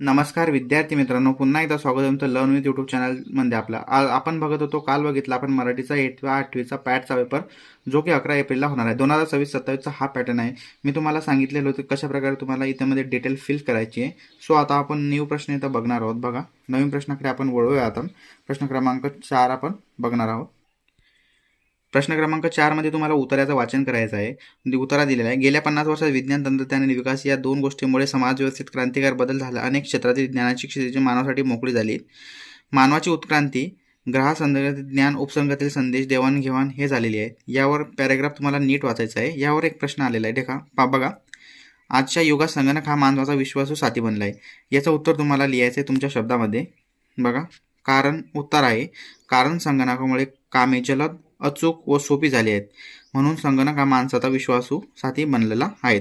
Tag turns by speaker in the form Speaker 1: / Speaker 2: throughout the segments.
Speaker 1: नमस्कार विद्यार्थी मित्रांनो, पुन्हा एकदा स्वागत आहे तुमचं लर्न विथ यूट्यूब चॅनलमध्ये. आपण बघत होतो, काल बघितला आपण मराठीचा 8वा पॅटचा पेपर, जो की 11 एप्रिलला होणार आहे. 2026-27चा हा पॅटर्न आहे. मी तुम्हाला सांगितलेलं होतं कशा प्रकारे तुम्हाला इथे डिटेल फिल करायची आहे. सो आता आपण न्यू प्रश्न इथं बघणार आहोत. बघा, नवीन प्रश्नाकडे आपण वळूया. आता प्रश्न क्रमांक 4 आपण बघणार आहोत. प्रश्न क्रमांक 4 मध्ये तुम्हाला उत्तराचं वाचन करायचं आहे. उत्तरा दिलेला आहे. गेल्या 50 वर्षात विज्ञान, तंत्रज्ञान आणि विकास या दोन गोष्टींमुळे समाज व्यवस्थेत क्रांतिकारी बदल झाला. अनेक क्षेत्रातील ज्ञानाची क्षेत्रे मानवासाठी मोकळी झाली. मानवाची उत्क्रांती, ग्रहासंदर्भातील ज्ञान, उपसर्गातील संदेश देवाणघेवाण हे झालेली आहे. यावर पॅरेग्राफ तुम्हाला नीट वाचायचा आहे. यावर एक प्रश्न आलेला आहे. देखा बघा, आजच्या युगात संगणक हा मानवाचा विश्वासू साथी बनला आहे. याचं उत्तर तुम्हाला लिहायचं आहे तुमच्या शब्दामध्ये. बघा, कारण उत्तर आहे, कारण संगणकामुळे कामे जलद, अचूक व सोपी झाली आहेत, म्हणून संगणक हा माणसाचा विश्वासू साथी बनलेला आहे.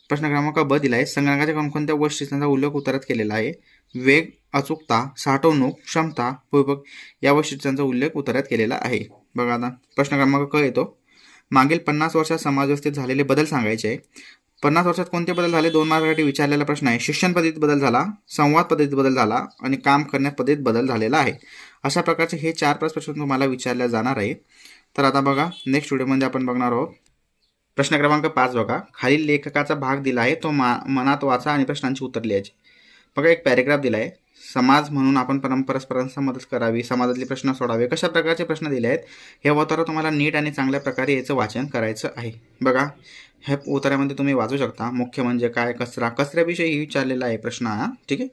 Speaker 1: प्रश्न क्रमांक ब दिला आहे. संगणकाच्या कोणकोणत्या वैशिष्ट्यांचा उल्लेख उत्तरात केलेला आहे? वेग, अचूकता, साठवणूक, क्षमता, उपयोग या वैशिष्ट्यांचा उल्लेख उत्तरात केलेला आहे. बघा, आता प्रश्न क्रमांक क येतो. मागील 50 वर्षात समाज व्यवस्थेत झालेले बदल सांगायचे आहे. 50 वर्षात कोणते बदल झाले? 2 मार्कासाठी विचारलेला प्रश्न आहे. शिक्षण पद्धतीत बदल झाला, संवाद पद्धतीत बदल झाला आणि काम करण्यात पद्धतीत बदल झालेला आहे. अशा प्रकारचे हे 4-5 प्रश्न तुम्हाला विचारले जाणार आहे. तर आता बघा, नेक्स्ट व्हिडिओमध्ये आपण बघणार आहोत. प्रश्न क्रमांक 5 बघा, खालील लेखकाचा भाग दिला आहे, तो मनात वाचा आणि प्रश्नांची उत्तर लिहायची. बघा, एक पॅरेग्राफ दिला आहे. समाज म्हणून आपण परस्परांना मदत करावी, समाजातले प्रश्न सोडावे, कशा प्रकारचे प्रश्न दिले आहेत हे उत्तर तुम्हाला नीट आणि चांगल्या प्रकारे याचं वाचन करायचं आहे. बघा, हे उत्तरामध्ये तुम्ही वाचू शकता. मुख्य म्हणजे काय? कचऱ्याविषयी विचारलेला आहे प्रश्न हा. ठीक आहे,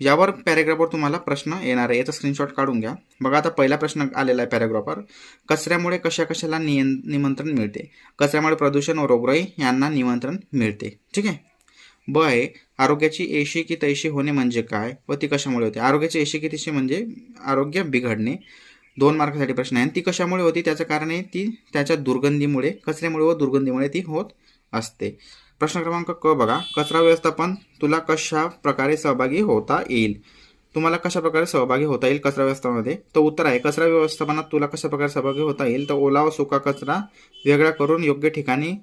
Speaker 1: यावर पॅरेग्राफवर तुम्हाला प्रश्न येणार आहे. याचा स्क्रीनशॉट काढून घ्या. बघा, आता पहिला प्रश्न आलेला आहे पॅरेग्राफवर. कचऱ्यामुळे कशाला निमंत्रण मिळते? कचऱ्यामुळे प्रदूषण व रोगराई यांना निमंत्रण मिळते. ठीक आहे. ब आहे, आरोग्याची ऐशी की तैशी होणे म्हणजे काय व ती कशामुळे होते? आरोग्याची ऐशी की तैशी म्हणजे आरोग्य बिघडणे. 2 मार्कासाठी प्रश्न आहे. ती कशामुळे होती? त्याचं कारण आहे ती त्याच्या दुर्गंधीमुळे, कचऱ्यामुळे व दुर्गंधीमुळे ती होत असते. प्रश्न क्रमांक क बघा, कचरा व्यवस्थापन तुला कशा प्रकारे सहभागी होता येईल? तुम्हाला कशा प्रकारे सहभागी होता येईल कचरा व्यवस्थापनामध्ये? तर उत्तर आहे, कचरा व्यवस्थापनात तुला कशा प्रकारे सहभागी होता येईल? तर ओला व सुका कचरा वेगळा करून योग्य ठिकाणी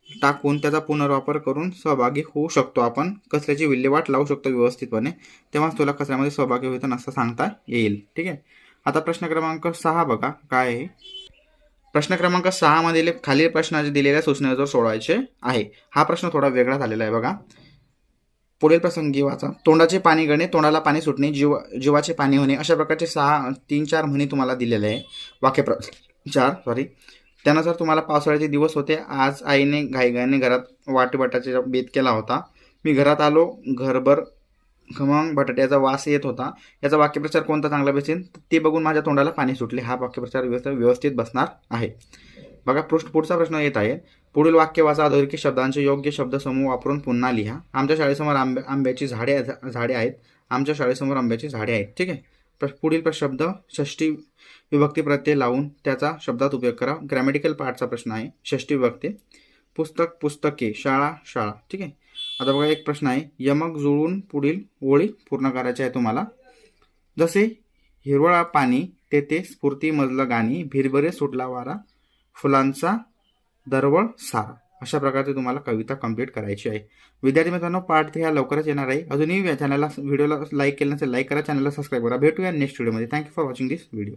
Speaker 1: टाकून त्याचा पुनर्वापर करून सहभागी होऊ शकतो. आपण कचऱ्याची विल्हेवाट लावू शकतो व्यवस्थितपणे, तेव्हाच तुला कचऱ्यामध्ये सहभागी होता असं सांगता येईल. ठीक आहे. आता प्रश्न क्रमांक 6 बघा, काय आहे? प्रश्न क्रमांक 6 मध्ये खालील प्रश्नाचे दिलेल्या सूचनेवर सोडवायचे आहे. हा प्रश्न थोडा वेगळा झालेला आहे. बघा, पुढील प्रसंगी वाचा. तोंडाचे पाणी गळणे, तोंडाला पाणी सुटणे, जीवाचे पाणी होणे, अशा प्रकारचे 3-4 म्हणी तुम्हाला दिलेले आहे. वाक्यप्रचार त्यानुसार तुम्हाला पावसाळ्याचे दिवस होते. आज आईने घाईघाईने घरात बटाट्याचा बेत केला होता. मी घरात आलो, घरभर खमंग बटाट्याचा वास येत होता. याचा वाक्यप्रचार कोणता चांगला बसेल? ते बघून माझ्या तोंडाला पाणी सुटले. हा वाक्यप्रचार व्यवस्थित बसणार आहे. बघा, पुढचा प्रश्न येत आहे. पुढील वाक्य वाचा. अधोरेखित शब्दांचे योग्य शब्दसमूह वापरून पुन्हा लिहा. आमच्या शाळेसमोर आंब्याची झाडे आहेत. आमच्या शाळेसमोर आंब्याची झाडे आहेत. ठीक आहे. पुढील शब्द षष्टी विभक्ती प्रत्यय लावून त्याचा शब्दात उपयोग करा. ग्रॅमॅटिकल पार्टचा प्रश्न आहे. षष्टी विभक्ती. पुस्तक, पुस्तके, शाळा, शाळा. ठीक आहे. आता बघा, एक प्रश्न आहे. यमक जुळून पुढील ओळी पूर्ण करायची आहे तुम्हाला. जसे हिरवळा पाणी, तेथे स्फूर्ती मजलं गाणी, भिरभरे सुटला वारा, फुलांचा दरवळ सारा. अशा प्रकारचे तुम्हाला कविता कंप्लीट करायची आहे. विद्यार्थी मित्रांनो, पार्ट 3 हा लवकरच येणार आहे. अजूनही या व्हिडिओला लाईक केलं नसेल, लाईक करा, चॅनलला सबस्क्राईब करा. भेटूया नेक्स्ट व्हिडिओमध्ये. Thank you for watching this video.